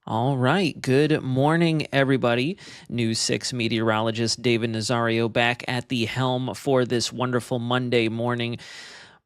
All right. Good morning, everybody. News 6 meteorologist David Nazario back at the helm for this wonderful Monday morning.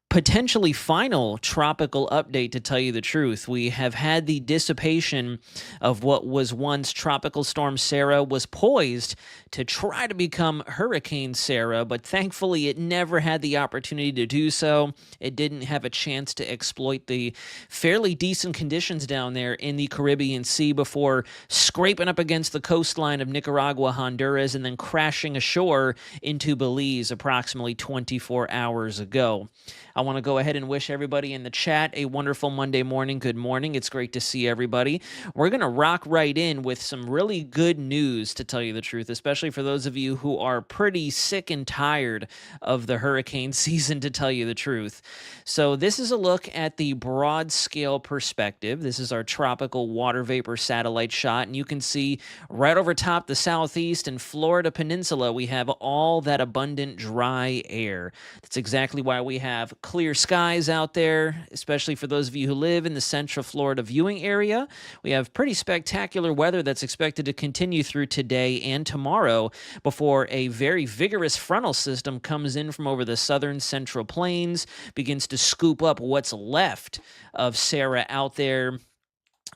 Potentially final tropical update, to tell you the truth. We have had the dissipation of what was once Tropical Storm Sara, was poised to try to become Hurricane Sara, but thankfully it never had the opportunity to do so. It didn't have a chance to exploit the fairly decent conditions down there in the Caribbean Sea before scraping up against the coastline of Nicaragua, Honduras, and then crashing ashore into Belize approximately 24 hours ago. I want to go ahead and wish everybody in the chat a wonderful Monday morning. Good morning. It's great to see everybody. We're going to rock right in with some really good news, to tell you the truth, especially for those of you who are pretty sick and tired of the hurricane season, to tell you the truth. So this is a look at the broad scale perspective. This is our tropical water vapor satellite shot, and you can see right over top the southeast and Florida peninsula, we have all that abundant dry air. That's exactly why we have clear skies out there, especially for those of you who live in the Central Florida viewing area. We have pretty spectacular weather that's expected to continue through today and tomorrow before a very vigorous frontal system comes in from over the southern central plains, begins to scoop up what's left of Sara out there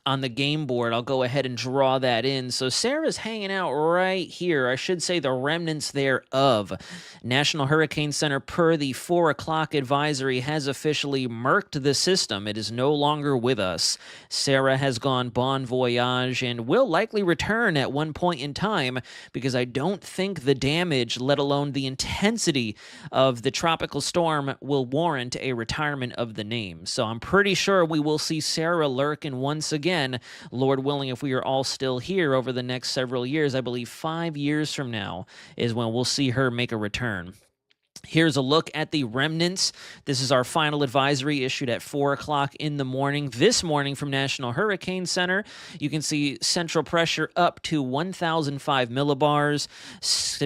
on the game board. I'll go ahead and draw that in. So Sara's hanging out right here. I should say the remnants thereof. National Hurricane Center, per the 4 o'clock advisory, has officially murked the system. It is no longer with us. Sara has gone bon voyage and will likely return at one point in time, because I don't think the damage, let alone the intensity of the tropical storm, will warrant a retirement of the name. So I'm pretty sure we will see Sara lurking once again, Lord willing, if we are all still here over the next several years. I believe 5 years from now is when we'll see her make a return. Here's a look at the remnants. This is our final advisory issued at 4 o'clock in the morning. This morning from National Hurricane Center, you can see central pressure up to 1,005 millibars.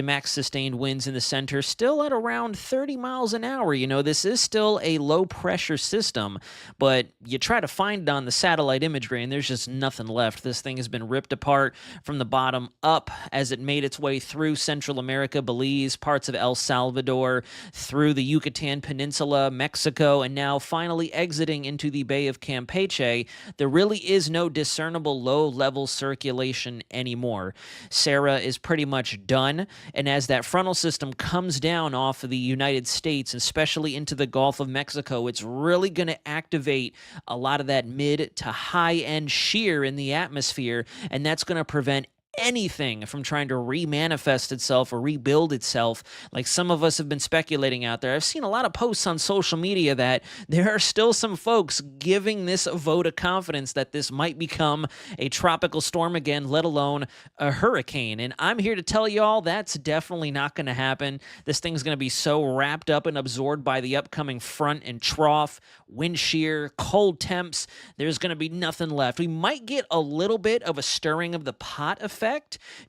Max sustained winds in the center still at around 30 miles an hour. You know, this is still a low pressure system, but you try to find it on the satellite imagery and there's just nothing left. This thing has been ripped apart from the bottom up as it made its way through Central America, Belize, parts of El Salvador, through the Yucatan Peninsula, Mexico, and now finally exiting into the Bay of Campeche. There really is no discernible low-level circulation anymore. Sara is pretty much done, and as that frontal system comes down off of the United States, especially into the Gulf of Mexico, it's really going to activate a lot of that mid to high-end shear in the atmosphere, and that's going to prevent anything from trying to remanifest itself or rebuild itself, like some of us have been speculating out there. I've seen a lot of posts on social media that there are still some folks giving this a vote of confidence that this might become a tropical storm again, let alone a hurricane. And I'm here to tell y'all that's definitely not going to happen. This thing's going to be so wrapped up and absorbed by the upcoming front and trough, wind shear, cold temps, there's going to be nothing left. We might get a little bit of a stirring of the pot effect,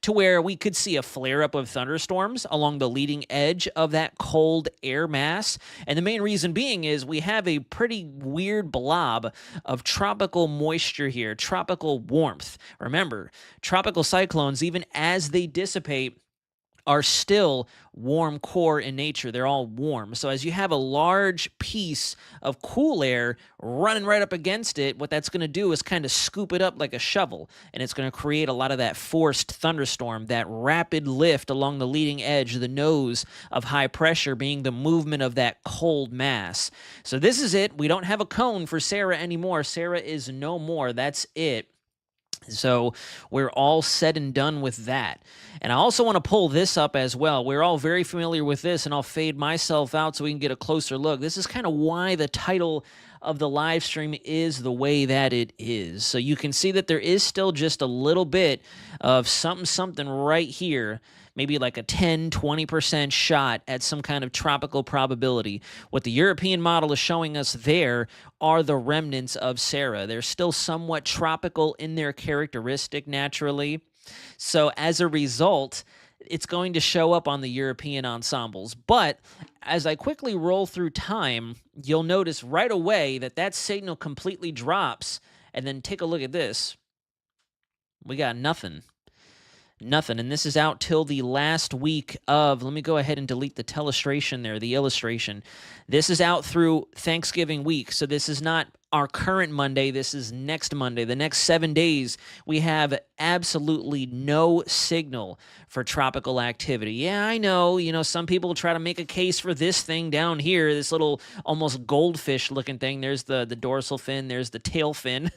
to where we could see a flare-up of thunderstorms along the leading edge of that cold air mass. And the main reason being is we have a pretty weird blob of tropical moisture here, tropical warmth. Remember, tropical cyclones, even as they dissipate, are still warm core in nature. They're all warm. So as you have a large piece of cool air running right up against it, what that's going to do is kind of scoop it up like a shovel, and it's going to create a lot of that forced thunderstorm, that rapid lift along the leading edge, the nose of high pressure being the movement of that cold mass. So this is it. We don't have a cone for Sara anymore. Sara is no more. That's it. So we're all said and done with that. And I also want to pull this up as well. We're all very familiar with this, and I'll fade myself out so we can get a closer look. This is kind of why the title of the live stream is the way that it is. So you can see that there is still just a little bit of something right here, maybe like a 10-20% shot at some kind of tropical probability. What the European model is showing us there are the remnants of Sara. They're still somewhat tropical in their characteristic naturally. So as a result, it's going to show up on the European ensembles. But as I quickly roll through time, you'll notice right away that that signal completely drops. And then take a look at this. We got nothing. Nothing. And this is out till the last week of, let me go ahead and delete the telestration there, the illustration. This is out through Thanksgiving week. So this is not our current Monday. This is next Monday. The next 7 days, we have absolutely no signal for tropical activity. Yeah, I know, some people try to make a case for this thing down here, this little almost goldfish looking thing. There's the dorsal fin, there's the tail fin.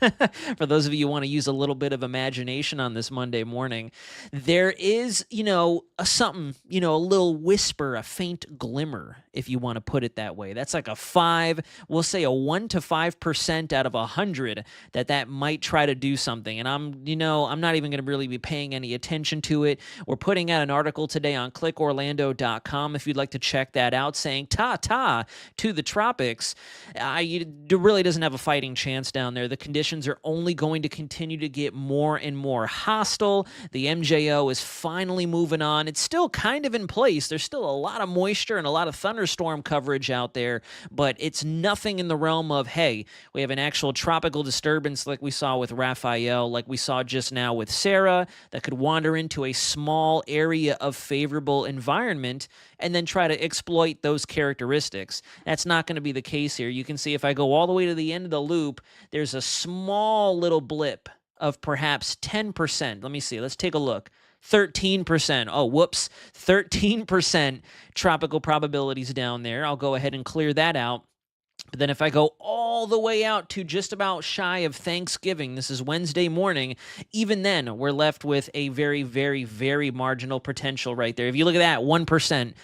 For those of you who want to use a little bit of imagination on this Monday morning, there is, a something, a little whisper, a faint glimmer, if you want to put it that way. That's like a 5, we'll say a 1 to 5% out of 100 that might try to do something. And I'm not even going to really be paying any attention to it. We're putting out an article today on clickorlando.com if you'd like to check that out, saying ta-ta to the tropics. It really doesn't have a fighting chance down there. The conditions are only going to continue to get more and more hostile. The MJO is finally moving on. It's still kind of in place. There's still a lot of moisture and a lot of thunderstorm coverage out there, but it's nothing in the realm of, hey, we have an actual tropical disturbance like we saw with Raphael, like we saw just now with Sara, that could wander into a small area of favorable environment and then try to exploit those characteristics. That's not going to be the case here. You can see if I go all the way to the end of the loop, there's a small little blip of perhaps 10%. Let me see. Let's take a look. 13%. Oh, whoops. 13% tropical probabilities down there. I'll go ahead and clear that out. But then if I go all the way out to just about shy of Thanksgiving, this is Wednesday morning, even then we're left with a very, very, very marginal potential right there. If you look at that, 1%,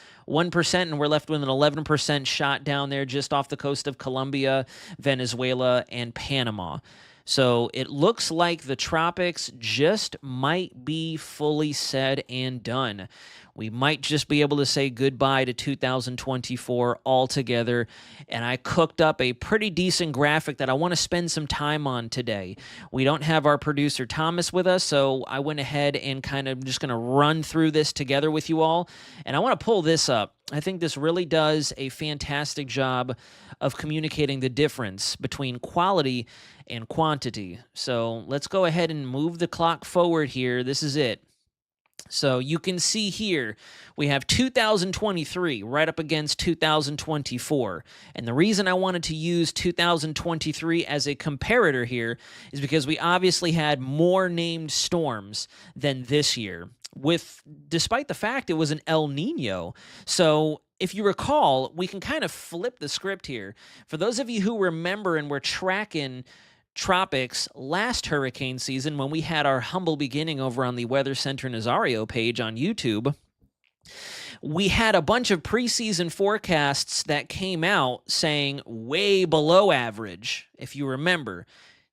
and we're left with an 11% shot down there just off the coast of Colombia, Venezuela, and Panama. So it looks like the tropics just might be fully said and done. We might just be able to say goodbye to 2024 altogether. And I cooked up a pretty decent graphic that I want to spend some time on today. We don't have our producer Thomas with us, so I went ahead and kind of just going to run through this together with you all. And I want to pull this up. I think this really does a fantastic job of communicating the difference between quality and quantity. So let's go ahead and move the clock forward here. This is it. So you can see here, we have 2023 right up against 2024. And the reason I wanted to use 2023 as a comparator here is because we obviously had more named storms than this year, despite the fact it was an El Nino. So if you recall, we can kind of flip the script here. For those of you who remember and were tracking tropics last hurricane season when we had our humble beginning over on the Weather Center Nazario page on YouTube, we had a bunch of preseason forecasts that came out saying way below average, if you remember.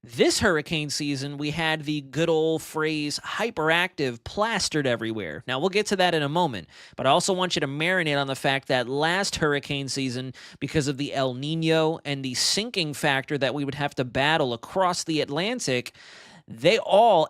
This hurricane season, we had the good old phrase hyperactive plastered everywhere. Now, we'll get to that in a moment, but I also want you to marinate on the fact that last hurricane season, because of the El Nino and the sinking factor that we would have to battle across the Atlantic,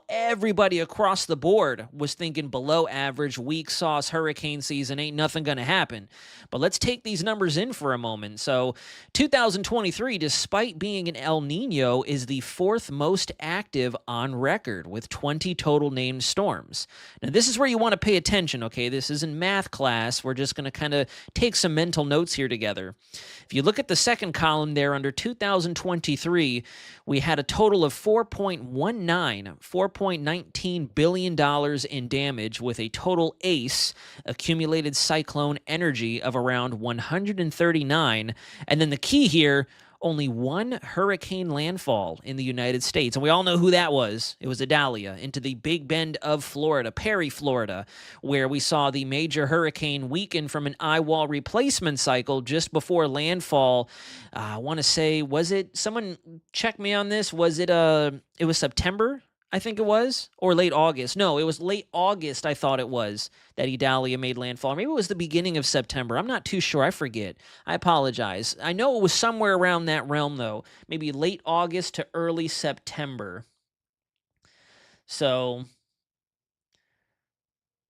everybody across the board was thinking below average, weak sauce hurricane season, ain't nothing going to happen. But let's take these numbers in for a moment. So 2023, despite being an El Nino, is the 4th most active on record with 20 total named storms. Now, this is where you want to pay attention, okay? This isn't math class. We're just going to kind of take some mental notes here together. If you look at the second column there under 2023, we had a total of $4.19 billion in damage with a total ACE, accumulated cyclone energy, of around 139. And then the key here, only one hurricane landfall in the United States. And we all know who that was. It was Idalia into the Big Bend of Florida, Perry, Florida, where we saw the major hurricane weaken from an eye wall replacement cycle just before landfall. I want to say, was it, someone check me on this, was it was September? I think it was, or late August. No, it was late August, I thought it was, that Idalia made landfall. Maybe it was the beginning of September. I'm not too sure. I forget. I apologize. I know it was somewhere around that realm, though. Maybe late August to early September. So,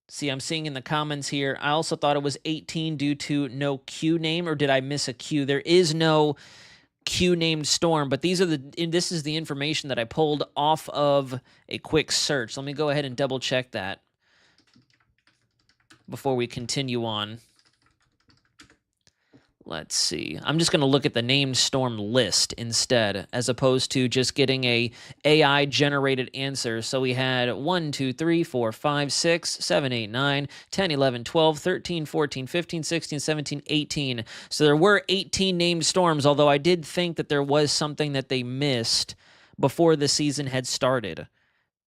see, I'm seeing in the comments here, I also thought it was 18 due to no Q name, or did I miss a Q? There is no Q named storm, but this is the information that I pulled off of a quick search. Let me go ahead and double check that before we continue on. Let's see. I'm just going to look at the named storm list instead, as opposed to just getting a AI generated answer. So we had 1, 2, 3, 4, 5, 6, 7, 8, 9, 10, 11, 12, 13, 14, 15, 16, 17, 18. So there were 18 named storms, although I did think that there was something that they missed before the season had started.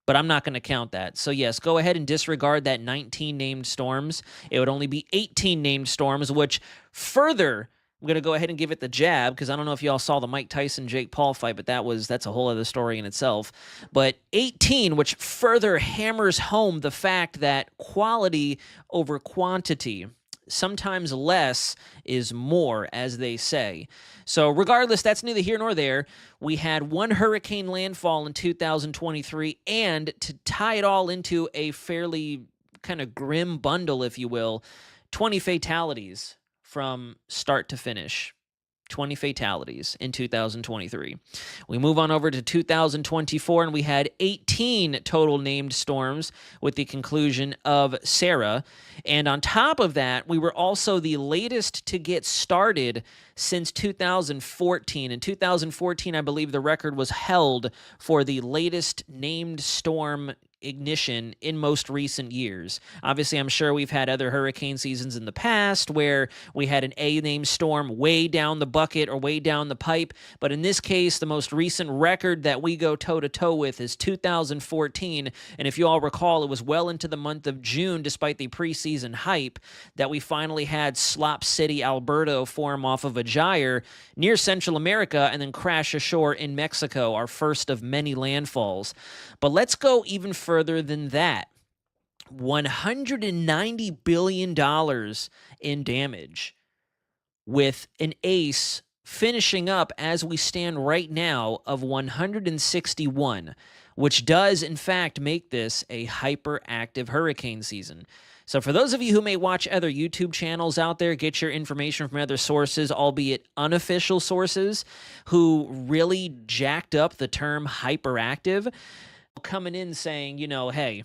But I'm not going to count that. So yes, go ahead and disregard that 19 named storms. It would only be 18 named storms, which further, I'm going to go ahead and give it the jab, because I don't know if y'all saw the Mike Tyson-Jake Paul fight, but that's a whole other story in itself. But 18, which further hammers home the fact that quality over quantity, sometimes less is more, as they say. So regardless, that's neither here nor there. We had one hurricane landfall in 2023, and to tie it all into a fairly kind of grim bundle, if you will, 20 fatalities from start to finish. 20 fatalities in 2023. We move on over to 2024, and we had 18 total named storms with the conclusion of Sara. And on top of that, we were also the latest to get started since 2014. In 2014, I believe the record was held for the latest named storm ignition in most recent years. Obviously, I'm sure we've had other hurricane seasons in the past where we had an A-named storm way down the bucket or way down the pipe, but in this case, the most recent record that we go toe-to-toe with is 2014, and if you all recall, it was well into the month of June, despite the preseason hype, that we finally had Slop City, Alberta form off of a gyre near Central America and then crash ashore in Mexico, our first of many landfalls. But let's go even further than that. $190 billion in damage, with an ACE finishing up as we stand right now of 161, which does in fact make this a hyperactive hurricane season. So for those of you who may watch other YouTube channels out there, get your information from other sources, albeit unofficial sources, who really jacked up the term hyperactive, coming in saying, hey,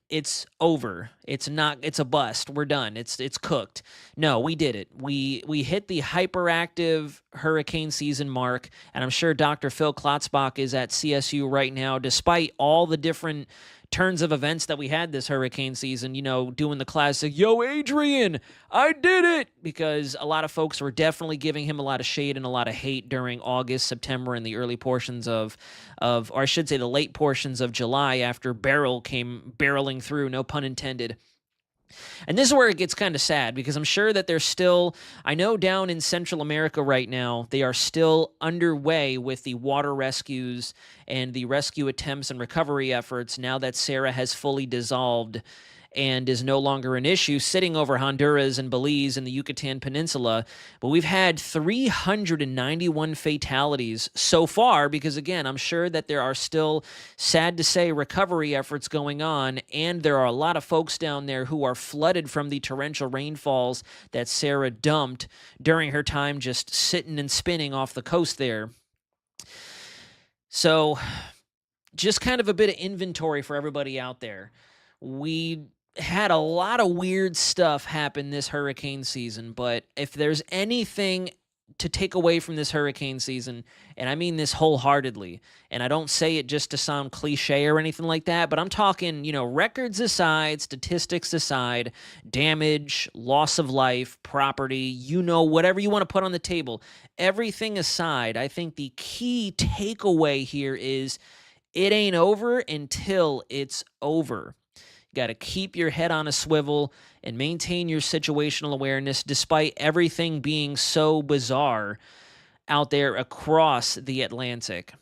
it's over. It's a bust. We're done. It's cooked. No, we did it. We hit the hyperactive hurricane season mark, and I'm sure Dr. Phil Klotzbach is at CSU right now, despite all the different turns of events that we had this hurricane season, doing the classic, yo, Adrian, I did it, because a lot of folks were definitely giving him a lot of shade and a lot of hate during August, September, and the early portions or I should say the late portions of July after Beryl came barreling through, no pun intended. And this is where it gets kind of sad, because I'm sure that there's still, I know down in Central America right now, they are still underway with the water rescues and the rescue attempts and recovery efforts now that Sara has fully dissolved and is no longer an issue, sitting over Honduras and Belize and the Yucatan Peninsula. But we've had 391 fatalities so far, because again, I'm sure that there are still, sad to say, recovery efforts going on, and there are a lot of folks down there who are flooded from the torrential rainfalls that Sara dumped during her time just sitting and spinning off the coast there. So just kind of a bit of inventory for everybody out there. We had a lot of weird stuff happen this hurricane season, but if there's anything to take away from this hurricane season, and I mean this wholeheartedly, and I don't say it just to sound cliche or anything like that, but I'm talking, records aside, statistics aside, damage, loss of life, property, whatever you want to put on the table, everything aside, I think the key takeaway here is it ain't over until it's over. Got to keep your head on a swivel and maintain your situational awareness despite everything being so bizarre out there across the Atlantic.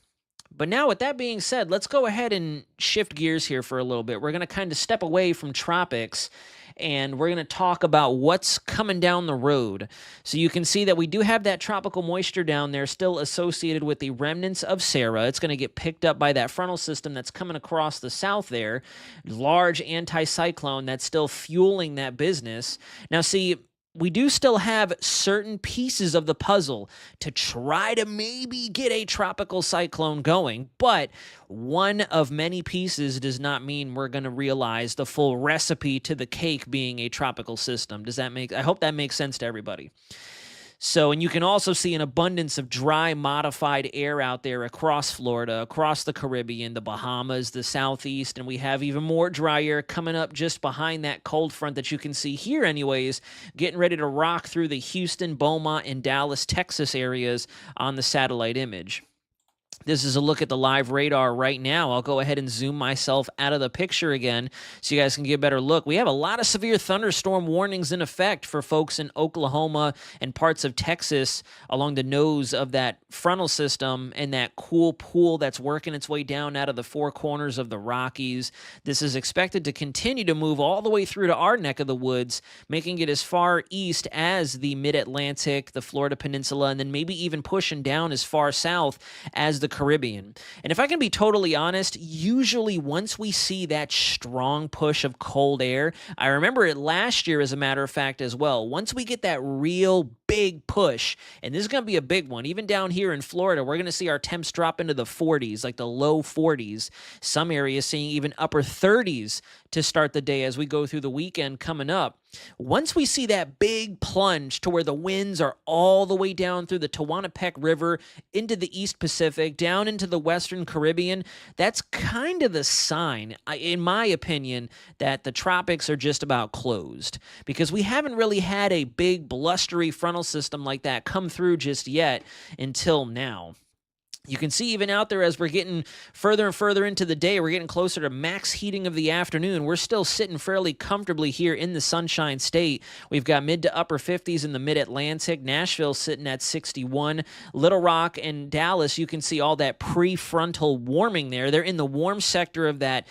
But now, with that being said, let's go ahead and shift gears here for a little bit. We're going to kind of step away from tropics, and we're going to talk about what's coming down the road. So you can see that we do have that tropical moisture down there still associated with the remnants of Sara. It's going to get picked up by that frontal system that's coming across the south there. Large anticyclone that's still fueling that business. Now, see, we do still have certain pieces of the puzzle to try to maybe get a tropical cyclone going, but one of many pieces does not mean we're going to realize the full recipe to the cake being a tropical system. I hope that makes sense to everybody. So, and you can also see an abundance of dry, modified air out there across Florida, across the Caribbean, the Bahamas, the Southeast, and we have even more dry air coming up just behind that cold front that you can see here anyways, getting ready to rock through the Houston, Beaumont, and Dallas, Texas areas on the satellite image. This is a look at the live radar right now. I'll go ahead and zoom myself out of the picture again so you guys can get a better look. We have a lot of severe thunderstorm warnings in effect for folks in Oklahoma and parts of Texas along the nose of that frontal system and that cool pool that's working its way down out of the four corners of the Rockies. This is expected to continue to move all the way through to our neck of the woods, making it as far east as the mid-Atlantic, the Florida Peninsula, and then maybe even pushing down as far south as the Caribbean. And if I can be totally honest, usually once we see that strong push of cold air, I remember it last year as a matter of fact as well, once we get that real big push, and this is going to be a big one, even down here in Florida, we're going to see our temps drop into the 40s, like the low 40s, some areas seeing even upper 30s to start the day as we go through the weekend coming up. Once we see that big plunge to where the winds are all the way down through the Tehuantepec River into the East Pacific, down into the Western Caribbean, that's kind of the sign, in my opinion, that the tropics are just about closed, because we haven't really had a big blustery frontal system like that come through just yet until now. You can see even out there as we're getting further and further into the day, we're getting closer to max heating of the afternoon. We're still sitting fairly comfortably here in the Sunshine State. We've got mid to upper 50s in the mid-Atlantic. Nashville sitting at 61. Little Rock and Dallas, you can see all that prefrontal warming there. They're in the warm sector of that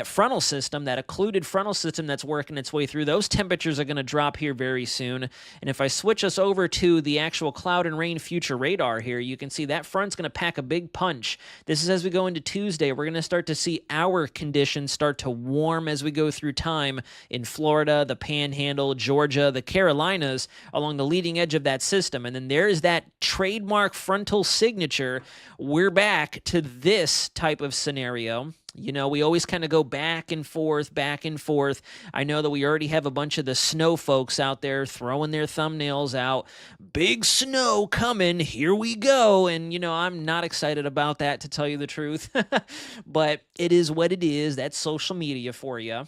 frontal system, that occluded frontal system that's working its way through. Those temperatures are going to drop here very soon. And if I switch us over to the actual cloud and rain future radar here, you can see that front's going to pack a big punch. This is as we go into Tuesday. We're going to start to see our conditions start to warm as we go through time in Florida, the Panhandle, Georgia, the Carolinas, along the leading edge of that system. And then there's that trademark frontal signature. We're back to this type of scenario. You know, we always kind of go back and forth, back and forth. I know that we already have a bunch of the snow folks out there throwing their thumbnails out. Big snow coming, here we go. And, you know, I'm not excited about that, to tell you the truth. But it is what it is. That's social media for you.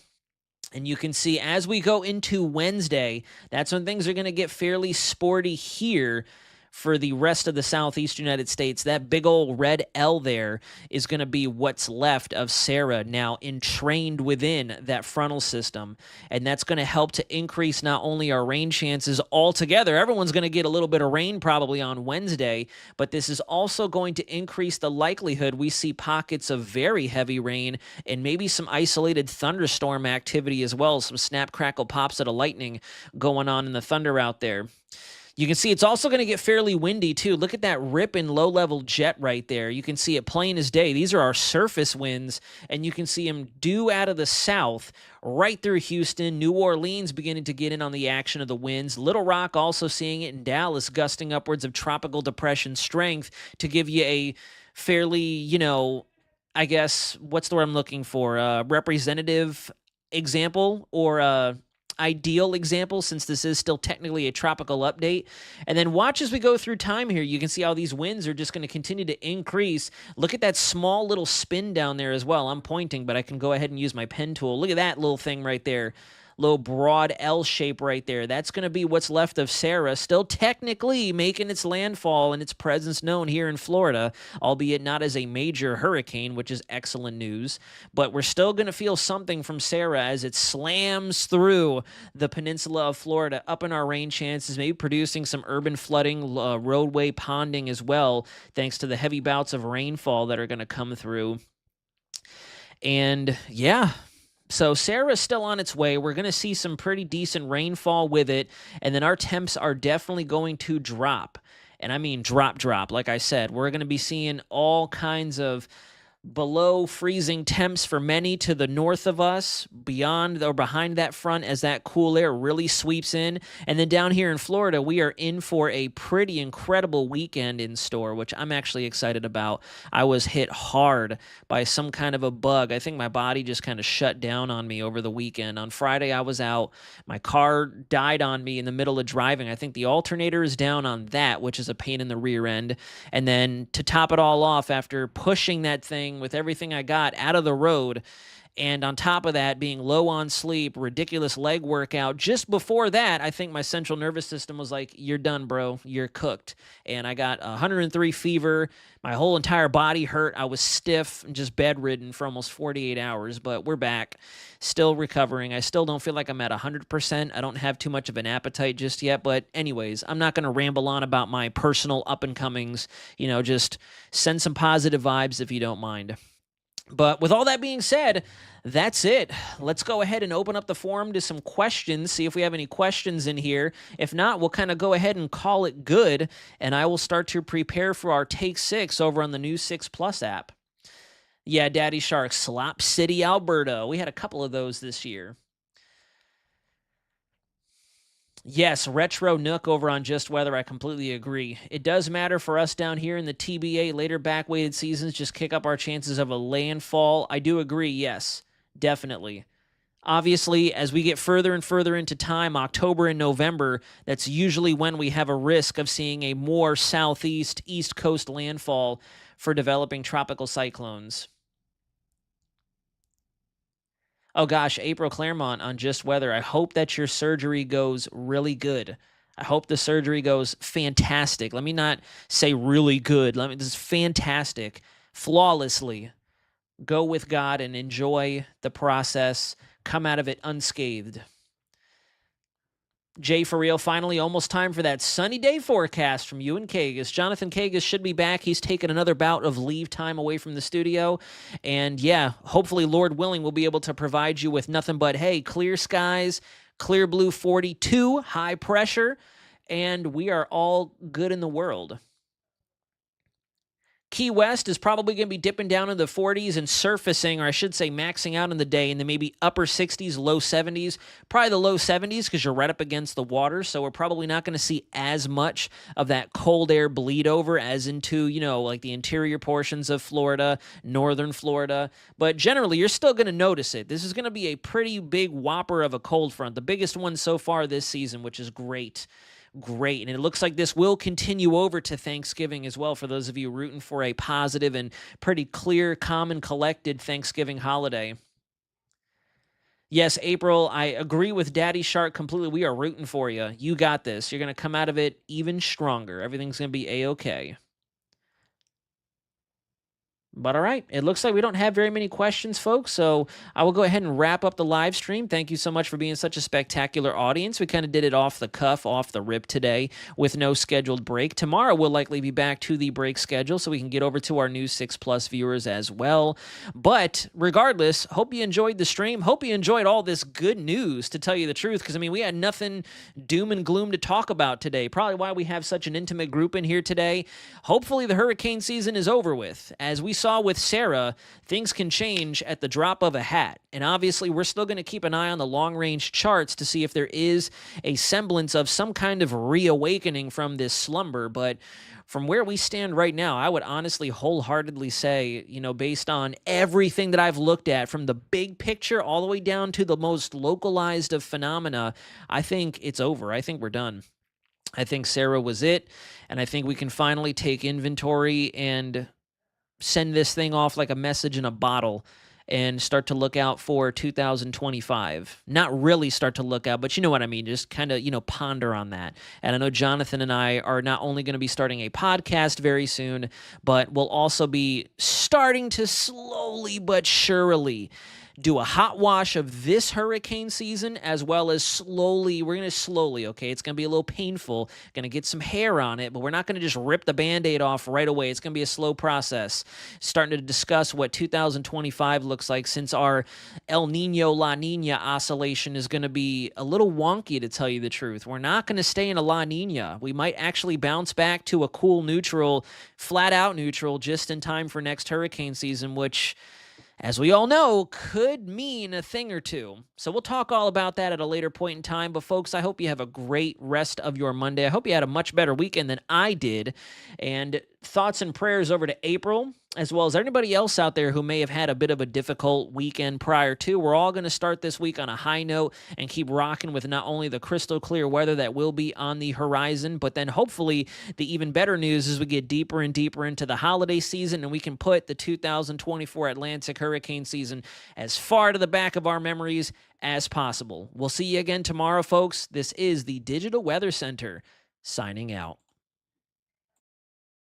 And you can see as we go into Wednesday, that's when things are going to get fairly sporty here. For the rest of the southeast United States, that big old red L there is going to be what's left of Sara now entrained within that frontal system. And that's going to help to increase not only our rain chances altogether. Everyone's going to get a little bit of rain probably on Wednesday, but this is also going to increase the likelihood we see pockets of very heavy rain and maybe some isolated thunderstorm activity as well. Some snap, crackle, pops of the lightning going on in the thunder out there. You can see it's also going to get fairly windy, too. Look at that rip and low-level jet right there. You can see it plain as day. These are our surface winds, and you can see them due out of the south right through Houston. New Orleans beginning to get in on the action of the winds. Little Rock also seeing it in Dallas, gusting upwards of tropical depression strength to give you a fairly, you know, I guess, what's the word I'm looking for? Representative example or ideal example, since this is still technically a tropical update. And then watch as we go through time here. You can see how these winds are just going to continue to increase. Look at that small little spin down there as well. I'm pointing, but I can go ahead and use my pen tool. Look at that little thing right there. Little broad L shape right there. That's going to be what's left of Sara, still technically making its landfall and its presence known here in Florida, albeit not as a major hurricane, which is excellent news. But we're still going to feel something from Sara as it slams through the peninsula of Florida, up in our rain chances, maybe producing some urban flooding, roadway ponding as well, thanks to the heavy bouts of rainfall that are going to come through. And yeah, so Sara's still on its way. We're going to see some pretty decent rainfall with it, and then our temps are definitely going to drop. And I mean drop. Like I said, we're going to be seeing all kinds of below freezing temps for many to the north of us, beyond or behind that front as that cool air really sweeps in. And then down here in Florida, we are in for a pretty incredible weekend in store, which I'm actually excited about. I was hit hard by some kind of a bug. I think my body just kind of shut down on me over the weekend. On Friday, I was out. My car died on me in the middle of driving. I think the alternator is down on that, which is a pain in the rear end. And then to top it all off, after pushing that thing with everything I got out of the road, and on top of that, being low on sleep, ridiculous leg workout, just before that, I think my central nervous system was like, you're done, bro. You're cooked. And I got 103 fever. My whole entire body hurt. I was stiff and just bedridden for almost 48 hours, but we're back. Still recovering. I still don't feel like I'm at 100%. I don't have too much of an appetite just yet, but anyways, I'm not going to ramble on about my personal up-and-comings. Just send some positive vibes if you don't mind. But with all that being said, that's it. Let's go ahead and open up the forum to some questions, see if we have any questions in here. If not, we'll kind of go ahead and call it good, and I will start to prepare for our Take 6 over on the new 6 Plus app. Yeah, Daddy Shark, Slop City, Alberta. We had a couple of those this year. Yes, Retro Nook over on Just Weather, I completely agree. It does matter for us down here in the TBA later back-weighted seasons, just kick up our chances of a landfall. I do agree, yes, definitely. Obviously, as we get further and further into time, October and November, that's usually when we have a risk of seeing a more southeast, east coast landfall for developing tropical cyclones. Oh gosh, April Claremont on Just Weather. I hope that your surgery goes really good. I hope the surgery goes fantastic. Let me not say really good. This is fantastic. Flawlessly. Go with God and enjoy the process. Come out of it unscathed. Jay, for real, finally, almost time for that sunny day forecast from you and Kagas. Jonathan Kagas should be back. He's taken another bout of leave time away from the studio. And yeah, hopefully, Lord willing, we'll be able to provide you with nothing but, hey, clear skies, clear blue 42, high pressure, and we are all good in the world. Key West is probably going to be dipping down in the 40s and surfacing, or I should say maxing out in the day in the maybe upper 60s, low 70s. Probably the low 70s because you're right up against the water, so we're probably not going to see as much of that cold air bleed over as into, like the interior portions of Florida, northern Florida. But generally, you're still going to notice it. This is going to be a pretty big whopper of a cold front, the biggest one so far this season, which is great. Great. And it looks like this will continue over to Thanksgiving as well for those of you rooting for a positive and pretty clear, calm, and collected Thanksgiving holiday. Yes, April, I agree with Daddy Shark completely. We are rooting for you. You got this. You're going to come out of it even stronger. Everything's going to be A-okay. But all right, it looks like we don't have very many questions, folks, so I will go ahead and wrap up the live stream. Thank you so much for being such a spectacular audience. We kind of did it off the cuff, off the rip today with no scheduled break. Tomorrow we'll likely be back to the break schedule so we can get over to our new 6 Plus viewers as well. But regardless, hope you enjoyed the stream. Hope you enjoyed all this good news, to tell you the truth, because, we had nothing doom and gloom to talk about today. Probably why we have such an intimate group in here today. Hopefully the hurricane season is over with. As we saw with Sara, things can change at the drop of a hat. And obviously, we're still going to keep an eye on the long-range charts to see if there is a semblance of some kind of reawakening from this slumber. But from where we stand right now, I would honestly wholeheartedly say, based on everything that I've looked at, from the big picture all the way down to the most localized of phenomena, I think it's over. I think we're done. I think Sara was it, and I think we can finally take inventory and send this thing off like a message in a bottle and start to look out for 2025. Not really start to look out, but you know what I mean. Just kind of, ponder on that. And I know Jonathan and I are not only going to be starting a podcast very soon, but we'll also be starting to slowly but surely do a hot wash of this hurricane season, as well as we're going to slowly, okay? It's going to be a little painful, going to get some hair on it, but we're not going to just rip the Band-Aid off right away. It's going to be a slow process. Starting to discuss what 2025 looks like, since our El Nino La Nina oscillation is going to be a little wonky, to tell you the truth. We're not going to stay in a La Nina. We might actually bounce back to a cool neutral, flat out neutral, just in time for next hurricane season, which, as we all know, could mean a thing or two. So we'll talk all about that at a later point in time. But folks, I hope you have a great rest of your Monday. I hope you had a much better weekend than I did. And thoughts and prayers over to April, as well as everybody else out there who may have had a bit of a difficult weekend prior to. We're all going to start this week on a high note and keep rocking with not only the crystal clear weather that will be on the horizon, but then hopefully the even better news is we get deeper and deeper into the holiday season, and we can put the 2024 Atlantic hurricane season as far to the back of our memories as possible. We'll see you again tomorrow, folks. This is the Digital Weather Center signing out.